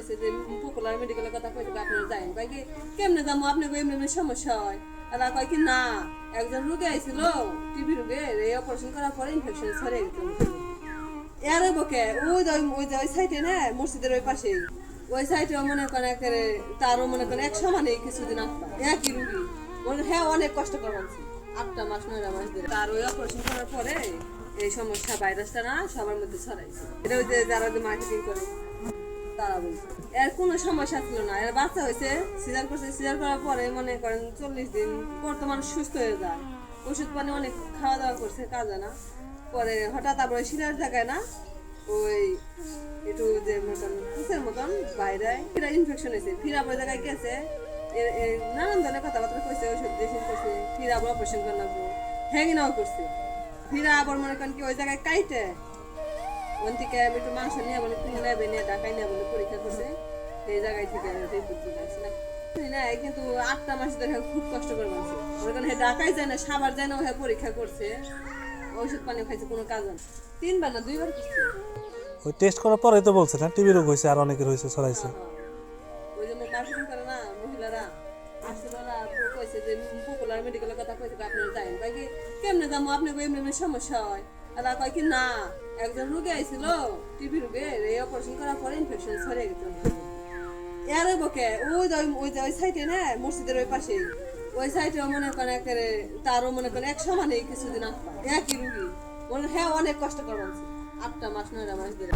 কইছে যে পপুলার মেডিকেলের কথা কইছে আপনারা যাইন কই কি কেমনে যাবো আপনি কই এমনি সমস্যা হয় আর কয় কি না একজন রোগী আইছিল টিবি রোগে এই অপারেশন করার পরে ইনফেকশন ছড়িয়ে গেছে এর বকে ওই সাইডে না মসজিদের ওই পাশেই ওই সাইডে মনে করেন একেবারে তারও মনে করেন এক সমানে কিছুদিন আসবা একই রুগী হ্যাঁ অনেক কষ্ট করাচ্ছি 8 মাস 9 মাস ধরে তার ওই অপারেশন করার পরে এই সমস্যা ভাইরাসটা না সবার মধ্যে ছড়াইছে এটা ওই যে যারা মার্কেটিং করে তারা বলছে এর কোনো সমস্যা ছিল না এর বাচ্চা হয়েছে সিজার করছে সিজার করার পরে মনে করেন 40 দিন পর তো মানুষ সুস্থ হয়ে যায় ওষুধ পানি অনেক খাওয়া দাওয়া করছে কাজে না পরে হঠাৎ আবার ওই শিরার জায়গায় না ওই একটু যে মতন কুচের মতন বাইরে ফিরা ইনফেকশন হয়েছে ফিরা ওই জায়গায় গেছে নানান ধরনের কথাবার্তা কইছে ওষুধ দিয়ে করছে ফিরা আবার অপারেশন করে নেবো হ্যাঙ্গিনাও করছে ফিরা আবার মনে করেন কি ওই জায়গায় কাইটে ওন থেকে আমি একটু মাংস নিয়ে বলে কিনে নেবে নিয়ে ঢাকায় নিয়ে বলে পরীক্ষা করছে সেই জায়গায় থেকে না কিন্তু 8 মাস ধরে খুব কষ্ট করে বলছে মনে করেন ঢাকায় যায় না সাবার যায় না ওই পরীক্ষা করছে ওষুধ পানি খাইছে কোনো কাজ না 3 বার না 2 বার করছে ওই টেস্ট করার পরে তো বলছে না টিবি রোগ হয়েছে আর অনেকের হয়েছে ছড়াইছে ওই যে মার্কেটিং করে না মহিলারা আসলে কইছে যে পপুলার মেডিকেলের কথা কইছে আপনারা যাইন কই কি কেমনে যাবো আপনি কই এমনি সমস্যা হয় আর কয় কি না একজন রোগী আইছিল টিবি রোগে এই অপারেশন করার পরে ইনফেকশন ছড়িয়ে গেছে এর বকে ওই সাইডে না মসজিদের ওই পাশেই ওই সাইডে মনে করেন একেবারে তারও মনে করেন এক সমানে কিছুদিন আসবা একই রুগী হ্যাঁ অনেক কষ্ট করাচ্ছি 8 মাস 9 মাস ধরে